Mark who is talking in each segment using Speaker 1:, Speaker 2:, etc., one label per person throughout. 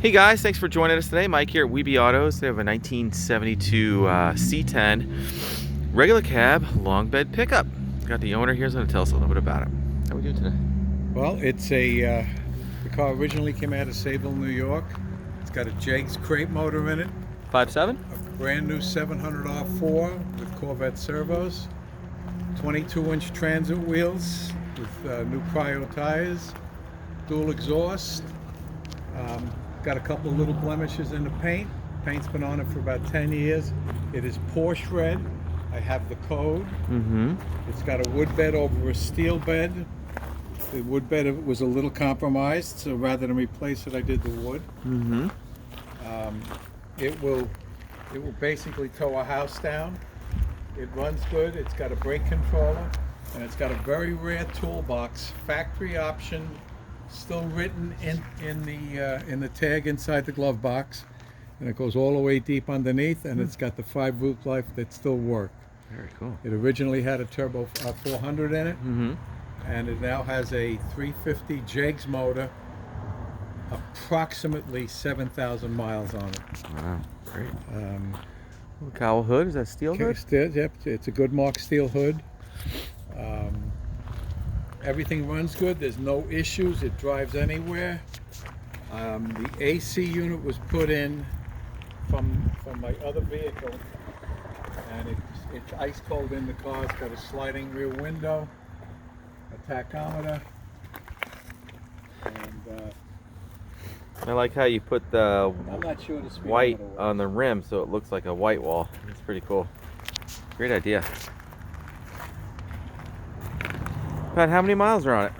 Speaker 1: Hey guys, thanks for joining us today. Mike here at Weeby Autos. They have a 1972 C10 regular cab long bed pickup. Got the owner here, who's going to tell us a little bit about it. How are we doing today?
Speaker 2: Well, it's the car originally came out of Sayville, New York. It's got a Jegs crate motor in it.
Speaker 1: 5.7?
Speaker 2: A brand new 700 R4 with Corvette Servos. 22-inch transit wheels with new cryo tires. Dual exhaust. Got a couple of little blemishes in the paint. Paint's been on it for about 10 years. It is Porsche red. I have the code. It's got a wood bed over a steel bed. The wood bed was a little compromised, so rather than replace it, I did the wood. It will basically tow a house down. It runs good. It's got a brake controller, and it's got a very rare toolbox, factory option, still written in the tag inside the glove box, and it goes all the way deep underneath, and it's got the 5 root life that still work.
Speaker 1: Very cool.
Speaker 2: It originally had a turbo 400 in it, and it now has a 350 Jegs motor, approximately 7,000 miles on it.
Speaker 1: Wow, great. Cowl hood, is that steel hood?
Speaker 2: Yep, it's a Goodmark steel hood. Everything runs good. There's no issues. It drives anywhere. The AC unit was put in from my other vehicle, and it's ice cold in the car. It's got a sliding rear window, a tachometer, and
Speaker 1: I like how you put the
Speaker 2: I'm not sure the
Speaker 1: white
Speaker 2: speedometer
Speaker 1: on the rim so it looks like a white wall. It's pretty cool. Great idea. Pat, how many miles are on it?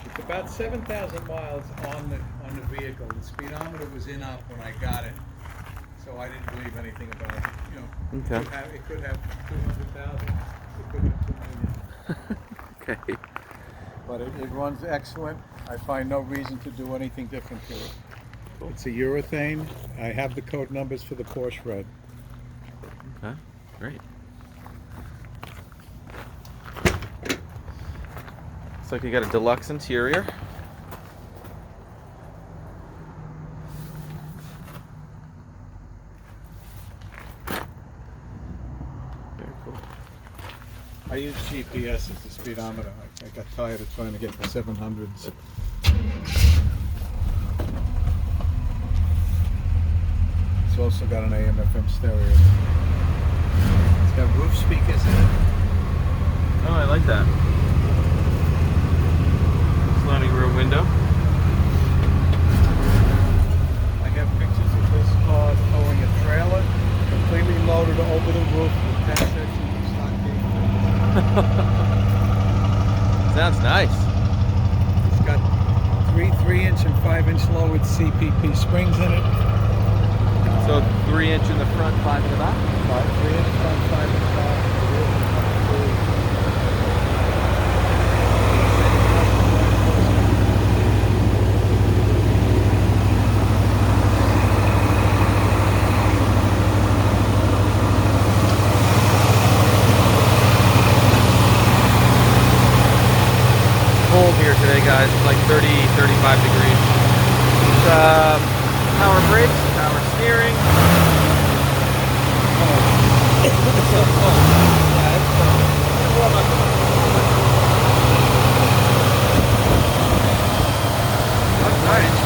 Speaker 2: It's about 7,000 miles on the vehicle. The speedometer was in up when I got it, so I didn't believe anything about it. You know,
Speaker 1: Okay.
Speaker 2: it could have 200,000. It could have 2 million.
Speaker 1: Okay.
Speaker 2: But it runs excellent. I find no reason to do anything different to it. It's a urethane. I have the code numbers for the Porsche red.
Speaker 1: Okay, great. Looks like you got a Deluxe Interior. Very cool.
Speaker 2: I use GPS as the speedometer. I got tired of trying to get the 700s. It's also got an AM/FM stereo. It's got roof speakers in it.
Speaker 1: Oh, I like that. Sliding rear window.
Speaker 2: I have pictures of this car towing a trailer, completely loaded over the roof with 10 sections of stock gauge.
Speaker 1: Sounds nice.
Speaker 2: It's got 3-inch and 5-inch lowered CPP springs in it.
Speaker 1: So 3-inch in the front, 5 in the back?
Speaker 2: 3-inch front, 5 in the back.
Speaker 1: Cold here today, guys. It's like 30, 35 degrees. Power brakes, power steering. That's nice.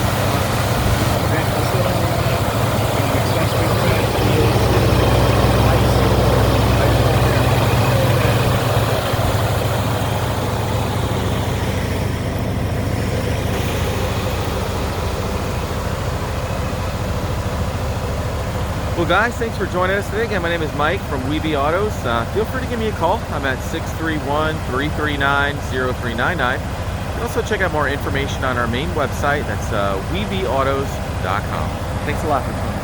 Speaker 1: Well guys, thanks for joining us today. Again, my name is Mike from Weeby Autos. Feel free to give me a call. I'm at 631-339-0399. You can also check out more information on our main website. That's weebyautos.com. Thanks a lot for joining us.